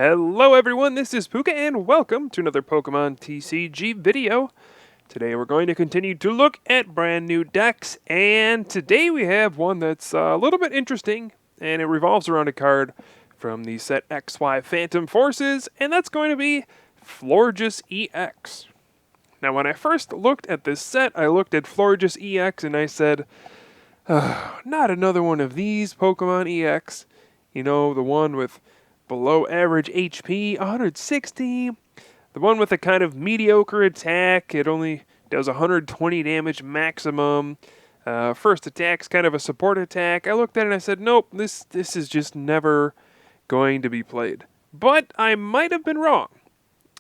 Hello everyone, this is Pooka and welcome to another Pokemon TCG video. Today we're going to continue to look at brand new decks, and today we have one that's a little bit interesting, and it revolves around a card from the set XY Phantom Forces, and that's going to be Florges EX. Now when I first looked at this set, I looked at Florges EX and I said, not another one of these Pokemon EX. You know, the one with below average HP, 160. The one with a kind of mediocre attack. It only does 120 damage maximum. First attack's kind of a support attack. I looked at it and I said, nope, this is just never going to be played. But I might have been wrong.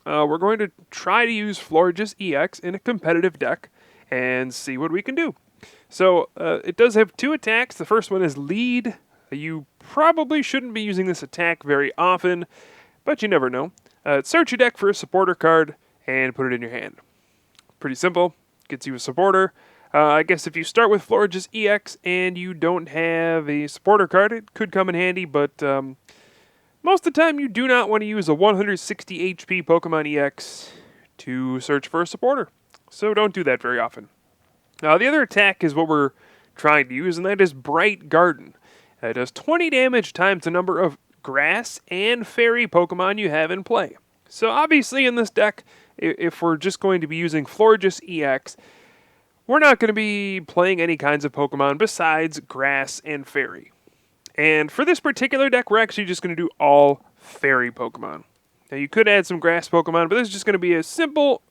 We're going to try to use Florges EX in a competitive deck and see what we can do. So it does have two attacks. The first one is Lead. You probably shouldn't be using this attack very often, but you never know. Search your deck for a supporter card and put it in your hand. Pretty simple. Gets you a supporter. I guess if you start with Florges EX and you don't have a supporter card, it could come in handy, but most of the time you do not want to use a 160 HP Pokemon EX to search for a supporter. So don't do that very often. Now the other attack is what we're trying to use, and that is Bright Garden. It does 20 damage times the number of grass and fairy Pokemon you have in play. So obviously in this deck, if we're just going to be using Florges EX, we're not going to be playing any kinds of Pokemon besides grass and fairy. And for this particular deck, we're actually just going to do all fairy Pokemon. Now you could add some grass Pokemon, but this is just going to be a simple,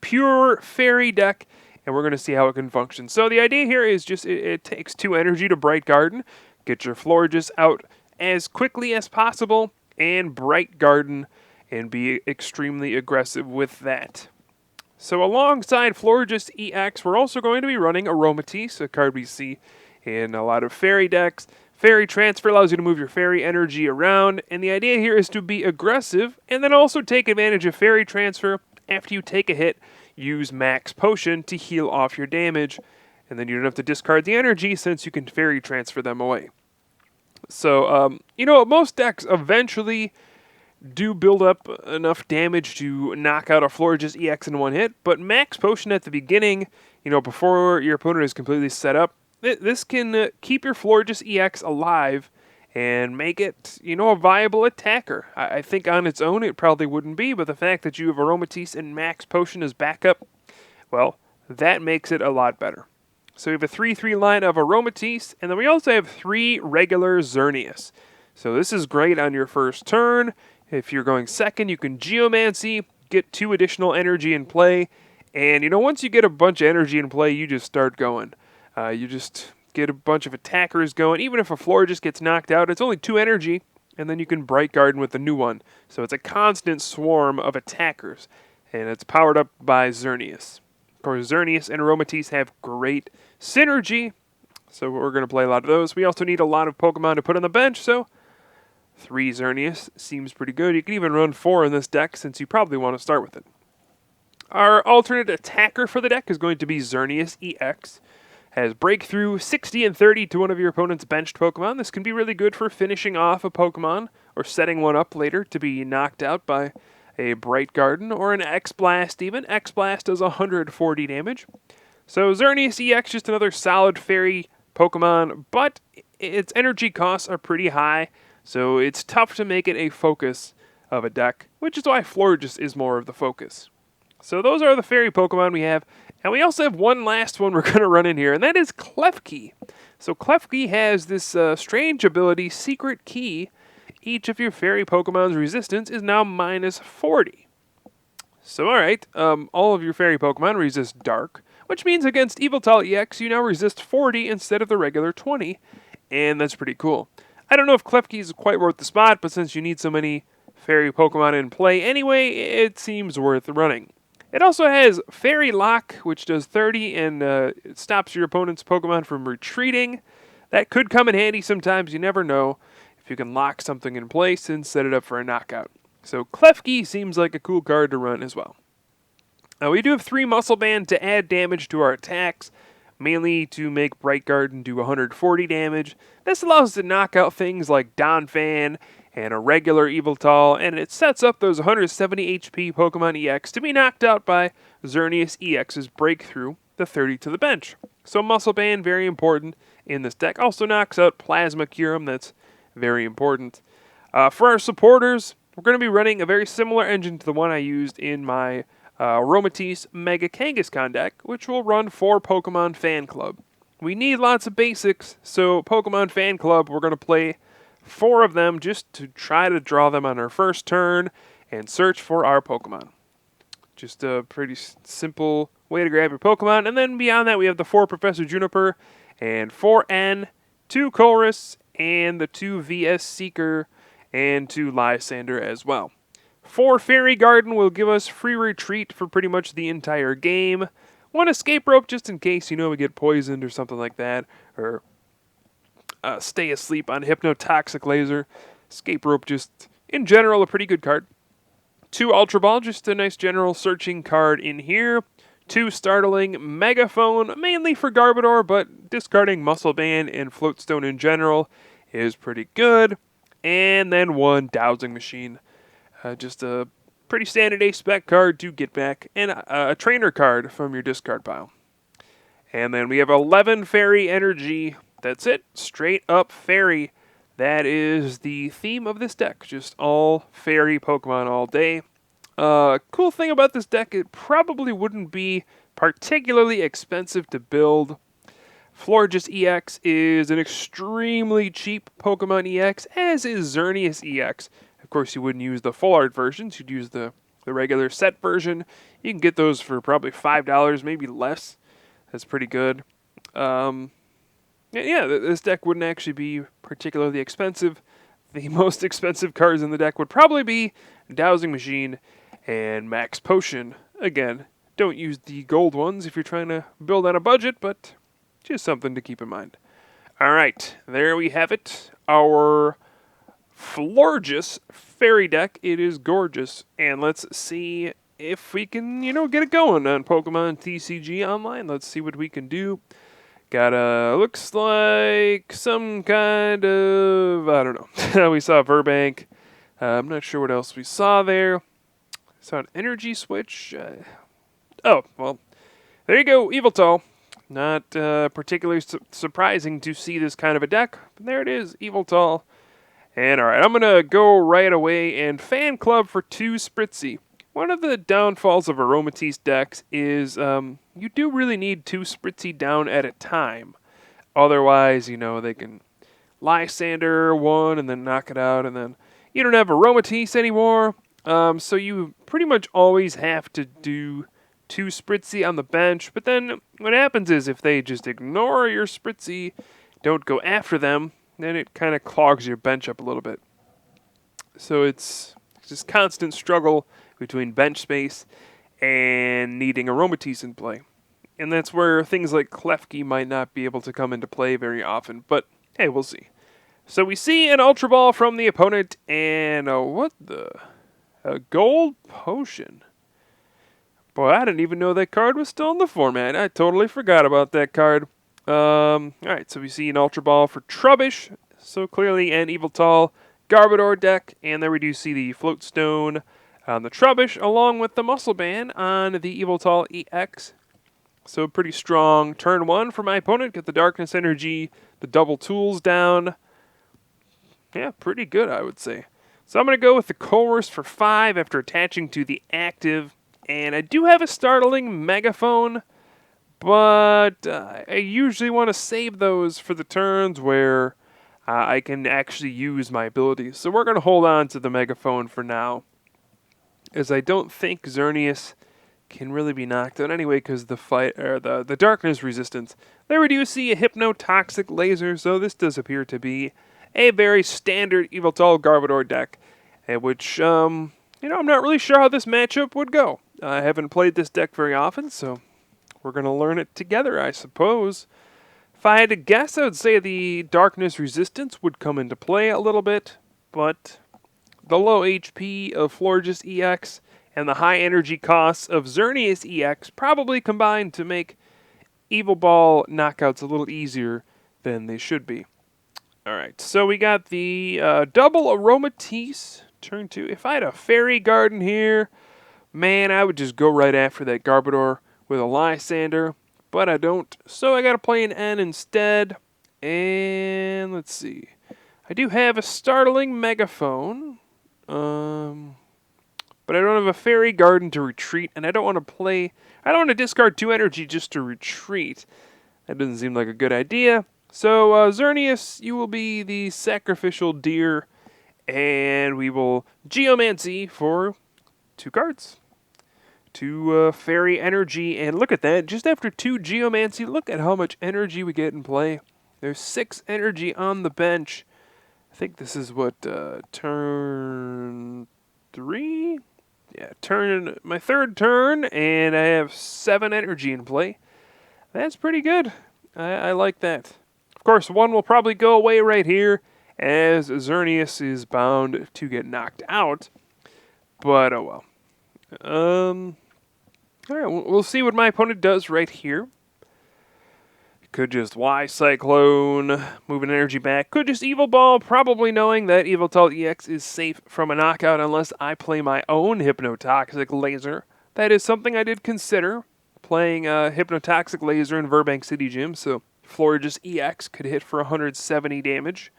pure fairy deck, and we're going to see how it can function. So the idea here is just it takes 2 energy to Bright Garden. Get your Florges out as quickly as possible and Bright Garden and be extremely aggressive with that. So alongside Florges EX, we're also going to be running Aromatisse, a card we see in a lot of fairy decks. Fairy Transfer allows you to move your fairy energy around, and the idea here is to be aggressive and then also take advantage of Fairy Transfer. After you take a hit, use Max Potion to heal off your damage, and then you don't have to discard the energy since you can Fairy Transfer them away. So, most decks eventually do build up enough damage to knock out a Florges EX in one hit, but Max Potion at the beginning, before your opponent is completely set up, this can keep your Florges EX alive and make it, a viable attacker. I think on its own it probably wouldn't be, but the fact that you have Aromatisse and Max Potion as backup, well, that makes it a lot better. So we have a 3/3 line of Aromatisse, and then we also have 3 regular Xerneas. So this is great on your first turn. If you're going second, you can Geomancy, get 2 additional energy in play, and once you get a bunch of energy in play, you just start going. You just get a bunch of attackers going. Even if a Florges gets knocked out, it's only 2 energy, and then you can Bright Garden with the new one. So it's a constant swarm of attackers, and it's powered up by Xerneas. Of course, Xerneas and Aromatisse have great synergy, so we're going to play a lot of those. We also need a lot of Pokemon to put on the bench, so 3 Xerneas seems pretty good. You can even run 4 in this deck since you probably want to start with it. Our alternate attacker for the deck is going to be Xerneas EX. Has Breakthrough 60 and 30 to one of your opponent's benched Pokemon. This can be really good for finishing off a Pokemon or setting one up later to be knocked out by a Bright Garden or an X-Blast even. X-Blast does 140 damage. So Xerneas EX, just another solid fairy Pokemon, but its energy costs are pretty high, so it's tough to make it a focus of a deck, which is why Florges is more of the focus. So those are the fairy Pokemon we have, and we also have one last one we're going to run in here, and that is Klefki. So Klefki has this strange ability, Secret Key. Each of your fairy Pokemon's resistance is now minus 40. So alright, all of your fairy Pokemon resist Dark, which means against Yveltal EX you now resist 40 instead of the regular 20, and that's pretty cool. I don't know if Klefki is quite worth the spot, but since you need so many fairy Pokemon in play anyway, it seems worth running. It also has Fairy Lock, which does 30 and it stops your opponent's Pokemon from retreating. That could come in handy sometimes, you never know, if you can lock something in place and set it up for a knockout. So Klefki seems like a cool card to run as well. Now we do have 3 Muscle Band to add damage to our attacks, mainly to make Bright Garden do 140 damage. This allows us to knock out things like Donphan and a regular Yveltal, and it sets up those 170 HP Pokemon EX to be knocked out by Xerneas EX's Breakthrough, the 30 to the bench. So Muscle Band, very important in this deck. Also knocks out Plasma Curum, that's very important. For our supporters, we're going to be running a very similar engine to the one I used in my Aromatisse Mega Kangaskhan deck, which will run 4 Pokemon Fan Club. We need lots of basics, so Pokemon Fan Club, we're going to play 4 of them just to try to draw them on our first turn and search for our Pokemon. Just a pretty simple way to grab your Pokemon. And then beyond that, we have the 4 Professor Juniper and 4 N, 2 Chorus, and the 2 VS Seeker, and 2 Lysander as well. 4 Fairy Garden will give us free retreat for pretty much the entire game. 1 Escape Rope just in case, we get poisoned or something like that, or stay asleep on Hypnotoxic Laser. Escape Rope just, in general, a pretty good card. 2 Ultra Ball, just a nice general searching card in here. 2 Startling Megaphone, mainly for Garbodor, but discarding Muscle Band and Floatstone in general is pretty good. And then 1 Dowsing Machine. Just a pretty standard A-spec card to get back, and a trainer card from your discard pile. And then we have 11 Fairy Energy. That's it. Straight up Fairy. That is the theme of this deck. Just all Fairy Pokemon all day. Cool thing about this deck, it probably wouldn't be particularly expensive to build. Florges EX is an extremely cheap Pokemon EX, as is Xerneas EX. Of course, you wouldn't use the full art versions. You'd use the regular set version. You can get those for probably $5, maybe less. That's pretty good. Yeah, this deck wouldn't actually be particularly expensive. The most expensive cards in the deck would probably be Dowsing Machine and Max Potion. Again, don't use the gold ones if you're trying to build on a budget, but just something to keep in mind. Alright, there we have it. Our Florges Fairy deck. It is gorgeous. And let's see if we can, get it going on Pokemon TCG Online. Let's see what we can do. Got looks like some kind of, I don't know. We saw Verbank. I'm not sure what else we saw there. Saw an energy switch. Oh, well, there you go, Yveltal. Not particularly surprising to see this kind of a deck, but there it is, Yveltal. And alright, I'm going to go right away and Fan Club for 2 Spritzee. One of the downfalls of Aromatisse decks is you do really need 2 Spritzee down at a time. Otherwise, they can Lysander 1 and then knock it out, and then you don't have Aromatisse anymore. So you pretty much always have to do 2 Spritzee on the bench. But then what happens is if they just ignore your Spritzee, don't go after them, then it kind of clogs your bench up a little bit. So it's just constant struggle between bench space and needing Aromatisse in play. And that's where things like Klefki might not be able to come into play very often, but hey, we'll see. So we see an Ultra Ball from the opponent, and a Gold Potion. Boy, I didn't even know that card was still in the format. I totally forgot about that card. Alright, so we see an Ultra Ball for Trubbish, so clearly an Yveltal Garbodor deck, and there we do see the Floatstone on the Trubbish, along with the Muscle Band on the Yveltal EX. So pretty strong turn 1 for my opponent. Get the Darkness Energy, the double tools down. Yeah, pretty good, I would say. So I'm going to go with the Chorus for 5 after attaching to the active. And I do have a Startling Megaphone, but I usually want to save those for the turns where I can actually use my abilities. So we're going to hold on to the Megaphone for now, as I don't think Xerneas can really be knocked out anyway because the darkness resistance. There we do see a Hypnotoxic Laser, so this does appear to be a very standard Yveltal Garbodor deck, which, I'm not really sure how this matchup would go. I haven't played this deck very often, so we're going to learn it together, I suppose. If I had to guess, I would say the darkness resistance would come into play a little bit, but the low HP of Florges EX and the high energy costs of Xerneas EX probably combined to make Evil Ball knockouts a little easier than they should be. Alright, so we got the double Aromatisse. Turn 2. If I had a Fairy Garden here, man, I would just go right after that Garbodor with a Lysander. But I don't, so I gotta play an N instead. And let's see. I do have a startling Megaphone. But I don't have a Fairy Garden to retreat, and I don't want to play... I don't want to discard 2 energy just to retreat. That doesn't seem like a good idea. So, Xerneas, you will be the sacrificial deer, and we will Geomancy for 2 cards. 2 Fairy Energy, and look at that. Just after 2 Geomancy, look at how much energy we get in play. There's 6 energy on the bench. I think this is what, turn 3? Yeah, my 3rd turn, and I have 7 energy in play. That's pretty good. I like that. Of course, 1 will probably go away right here, as Xerneas is bound to get knocked out. But, oh well. Alright, we'll see what my opponent does right here. Could just Y-Cyclone, move an energy back. Could just Evil Ball, probably knowing that Yveltal EX is safe from a knockout unless I play my own Hypnotoxic Laser. That is something I did consider, playing Hypnotoxic Laser in Burbank City Gym, so Florges EX could hit for 170 damage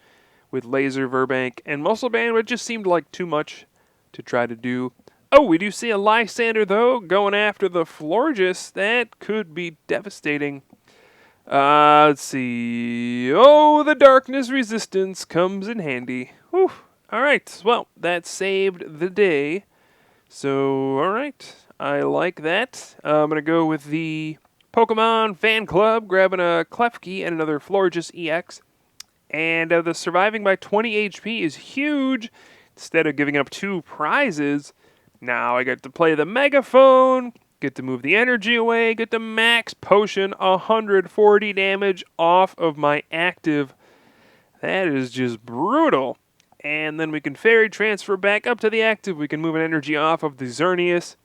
with Laser, Burbank, and Muscle Band, which just seemed like too much to try to do. Oh, we do see a Lysander, though, going after the Florges. That could be devastating. Let's see. Oh, the darkness resistance comes in handy. Whew. Alright, well, that saved the day. So, alright, I like that. I'm going to go with the Pokemon Fan Club, grabbing a Klefki and another Florges EX. And the surviving by 20 HP is huge. Instead of giving up 2 prizes, now I get to play the Megaphone, get to move the energy away, get to max potion 140 damage off of my active. That is just brutal. And then we can Fairy Transfer back up to the active. We can move an energy off of the Xerneas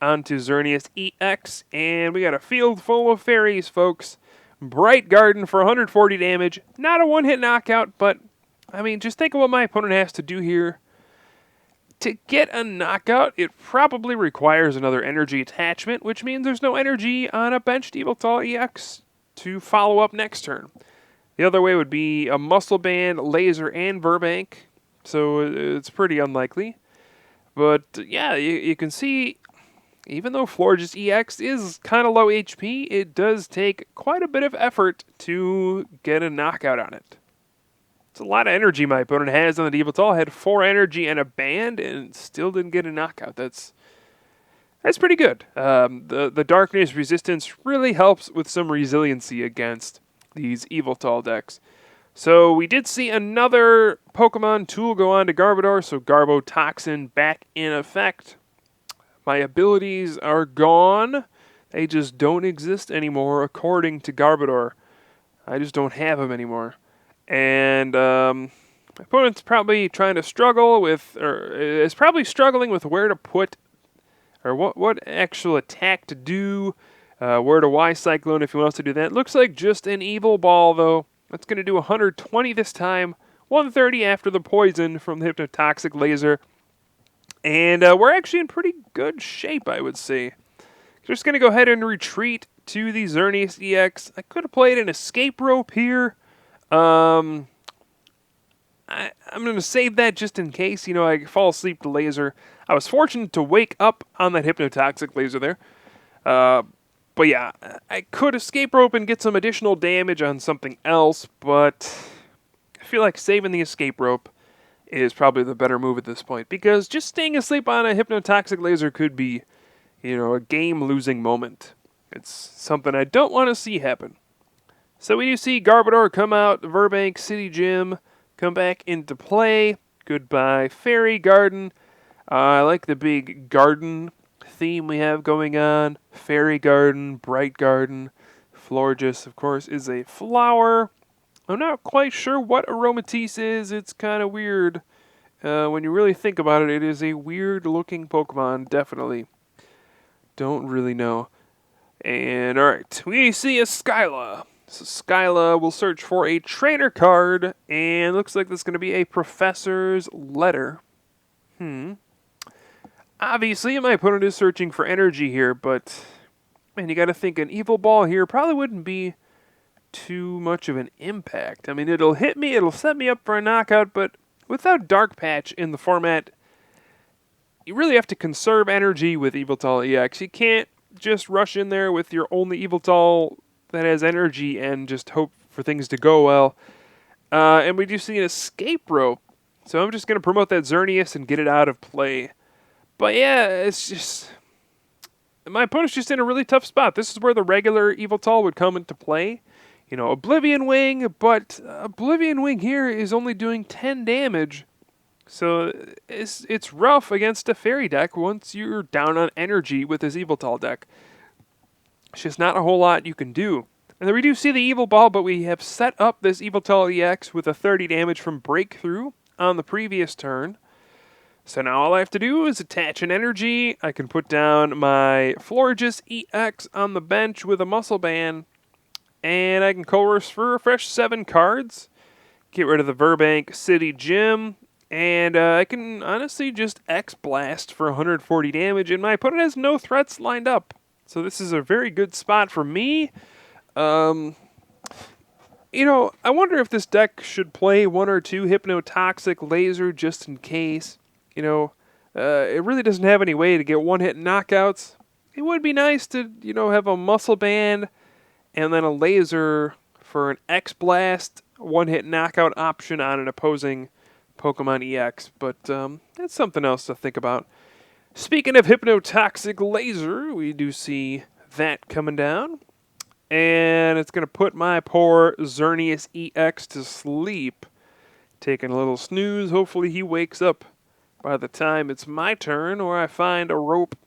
onto Xerneas EX. And we got a field full of fairies, folks. Bright Garden for 140 damage. Not a one-hit knockout, but, I mean, just think of what my opponent has to do here. To get a knockout, it probably requires another energy attachment, which means there's no energy on a benched Yveltal EX to follow up next turn. The other way would be a Muscle Band, Laser, and Burbank, so it's pretty unlikely. But yeah, you can see, even though Florges EX is kind of low HP, it does take quite a bit of effort to get a knockout on it. It's a lot of energy my opponent has on the Yveltal. Had 4 energy and a band and still didn't get a knockout. That's pretty good. The darkness resistance really helps with some resiliency against these Yveltal decks. So we did see another Pokemon tool go on to Garbodor, so Garbotoxin back in effect. My abilities are gone. They just don't exist anymore according to Garbodor. I just don't have them anymore. And my opponent's probably trying to struggle with, or is probably struggling with where to put, or what actual attack to do, where to Y-Cyclone if he wants to do that. Looks like just an Evil Ball, though. That's going to do 120 this time, 130 after the poison from the Hypnotoxic Laser. And we're actually in pretty good shape, I would say. Just going to go ahead and retreat to the Xerneas EX. I could have played an Escape Rope here. I'm going to save that just in case, I fall asleep to Laser. I was fortunate to wake up on that Hypnotoxic Laser there. But yeah, I could Escape Rope and get some additional damage on something else, but I feel like saving the Escape Rope is probably the better move at this point, because just staying asleep on a Hypnotoxic Laser could be, a game-losing moment. It's something I don't want to see happen. So we do see Garbodor come out, Burbank City Gym, come back into play. Goodbye, Fairy Garden. I like the big garden theme we have going on. Fairy Garden, Bright Garden. Florges, of course, is a flower. I'm not quite sure what Aromatisse is. It's kind of weird. When you really think about it, it is a weird-looking Pokemon, definitely. Don't really know. And, alright, we see a Skyla. So Skyla will search for a trainer card, and looks like that's going to be a Professor's Letter. Obviously, my opponent is searching for energy here, but man, you got to think an Evil Ball here probably wouldn't be too much of an impact. I mean, it'll hit me, it'll set me up for a knockout, but without Dark Patch in the format, you really have to conserve energy with Yveltal EX. You can't just rush in there with your only Yveltal that has energy and just hope for things to go well. And we do see an escape rope, so I'm just going to promote that Xerneas and get it out of play. But yeah, it's just... my opponent's just in a really tough spot. This is where the regular Yveltal would come into play. You know, Oblivion Wing, but Oblivion Wing here is only doing 10 damage. So it's rough against a Fairy deck once you're down on energy with this Yveltal deck. It's just not a whole lot you can do. And then we do see the Evil Ball, but we have set up this Yveltal EX with a 30 damage from Breakthrough on the previous turn. So now all I have to do is attach an energy. I can put down my Florges EX on the bench with a Muscle Band. And I can coerce for a fresh 7 cards. Get rid of the Verbank City Gym. And I can honestly just X-Blast for 140 damage. And my opponent has no threats lined up. So this is a very good spot for me. You know, I wonder if this deck should play 1 or 2 Hypnotoxic Laser just in case. You know, it really doesn't have any way to get one-hit knockouts. It would be nice to, you know, have a Muscle Band and then a Laser for an X-Blast one-hit knockout option on an opposing Pokemon EX. But that's something else to think about. Speaking of Hypnotoxic Laser, we do see that coming down. And it's going to put my poor Xerneas EX to sleep. Taking a little snooze. Hopefully he wakes up by the time it's my turn, or I find a rope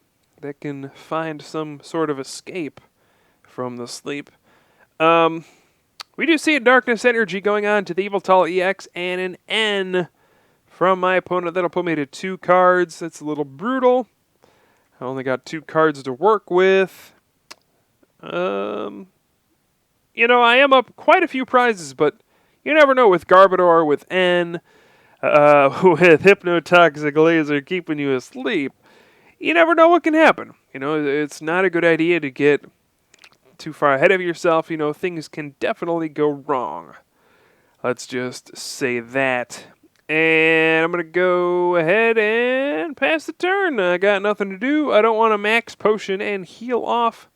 that can find some sort of escape from the sleep. We do see a Darkness Energy going on to the Yveltal EX and an N from my opponent. That'll put me to 2 cards. That's a little brutal. I only got 2 cards to work with. You know, I am up quite a few prizes, but you never know with Garbodor, with N, with Hypnotoxic Laser keeping you asleep. You never know what can happen. You know, it's not a good idea to get too far ahead of yourself. You know, things can definitely go wrong. Let's just say that. And I'm going to go ahead and pass the turn. I got nothing to do. I don't want to max potion and heal off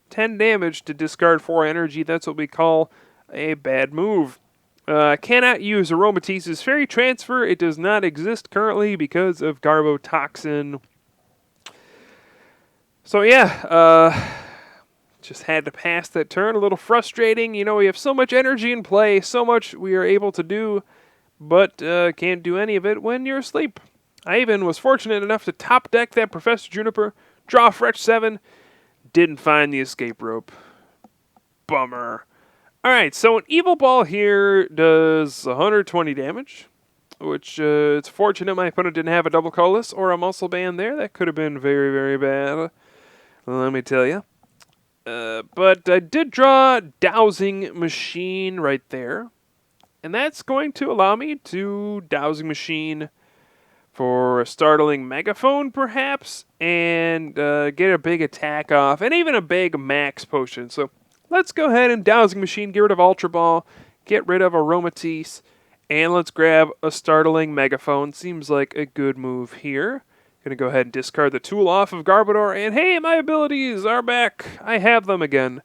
10 damage to discard 4 energy. That's what we call a bad move. I cannot use Aromatisse's Fairy Transfer. It does not exist currently because of Garbotoxin. So yeah, just had to pass that turn. A little frustrating. You know, we have so much energy in play, so much we are able to do, but can't do any of it when you're asleep. I even was fortunate enough to top deck that Professor Juniper, draw a fresh 7, didn't find the escape rope. Bummer. Alright, so an Evil Ball here does 120 damage, which it's fortunate my opponent didn't have a double colorless or a Muscle Band there. That could have been very, very bad, let me tell you. But I did draw Dowsing Machine right there. And that's going to allow me to Dowsing Machine for a startling Megaphone, perhaps, and get a big attack off, and even a big max potion. So let's go ahead and Dowsing Machine, get rid of Ultra Ball, get rid of Aromatisse, and let's grab a startling Megaphone. Seems like a good move here. Gonna go ahead and discard the tool off of Garbodor, and hey, my abilities are back. I have them again.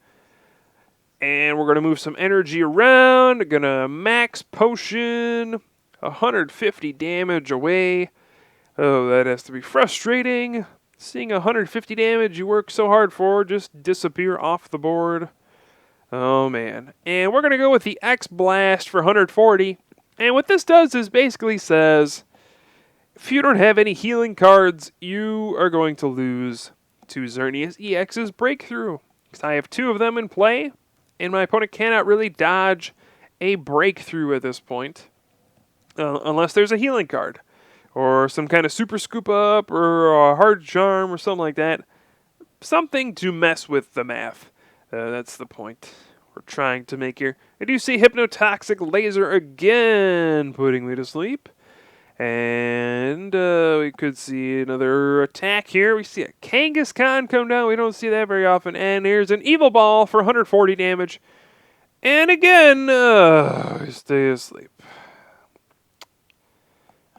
And we're gonna move some energy around. Gonna max potion, 150 damage away. Oh, that has to be frustrating. Seeing 150 damage you work so hard for just disappear off the board. Oh man. And we're gonna go with the X-Blast for 140. And what this does is basically says, if you don't have any healing cards, you are going to lose to Xerneas EX's Breakthrough. Because I have 2 of them in play, and my opponent cannot really dodge a Breakthrough at this point. Unless there's a healing card, or some kind of Super Scoop Up, or a Hard Charm, or something like that. Something to mess with the math. That's the point. we're trying to make here. I do see Hypnotoxic Laser again, putting me to sleep. And we could see another attack here. We see a Kangaskhan come down. We don't see that very often. And here's an Evil Ball for 140 damage. And again, stay asleep.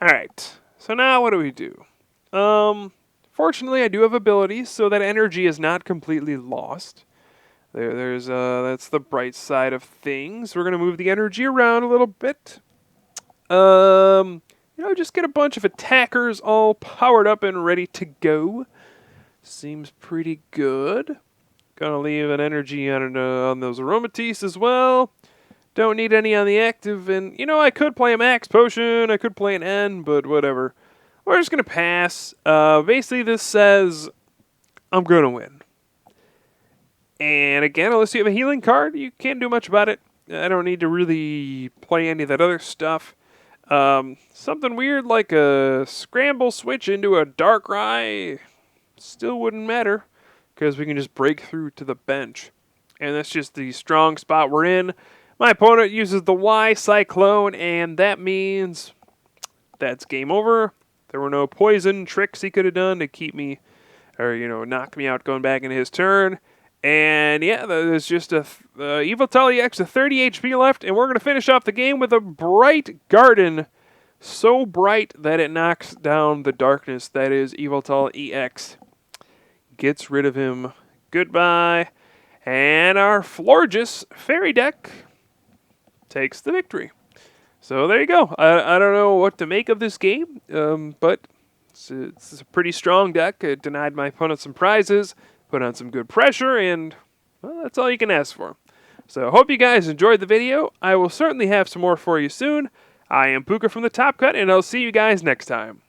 Alright, so now what do we do? Fortunately, I do have abilities, so that energy is not completely lost. That's the bright side of things. We're going to move the energy around a little bit. Just get a bunch of attackers all powered up and ready to go. Seems pretty good. Gonna leave an energy on those Aromatisse as well. Don't need any on the active, and I could play a max potion, I could play an N, but whatever. We're just gonna pass. Basically this says I'm gonna win. And again, unless you have a healing card, you can't do much about it. I don't need to really play any of that other stuff. Something weird like a scramble switch into a Darkrai still wouldn't matter, because we can just break through to the bench. And that's just the strong spot we're in. My opponent uses the Y Cyclone, and that means that's game over. There were no poison tricks he could have done to keep me, or, knock me out going back into his turn. And yeah, there's just a Yveltal EX, a 30 HP left, and we're going to finish off the game with a Bright Garden. So bright that it knocks down the darkness that is Yveltal EX. Gets rid of him. Goodbye. And our Florges Fairy deck takes the victory. So there you go. I don't know what to make of this game, but it's a pretty strong deck. It denied my opponent some prizes, put on some good pressure, and well, that's all you can ask for. So I hope you guys enjoyed the video. I will certainly have some more for you soon. I am Pooka from the Top Cut, and I'll see you guys next time.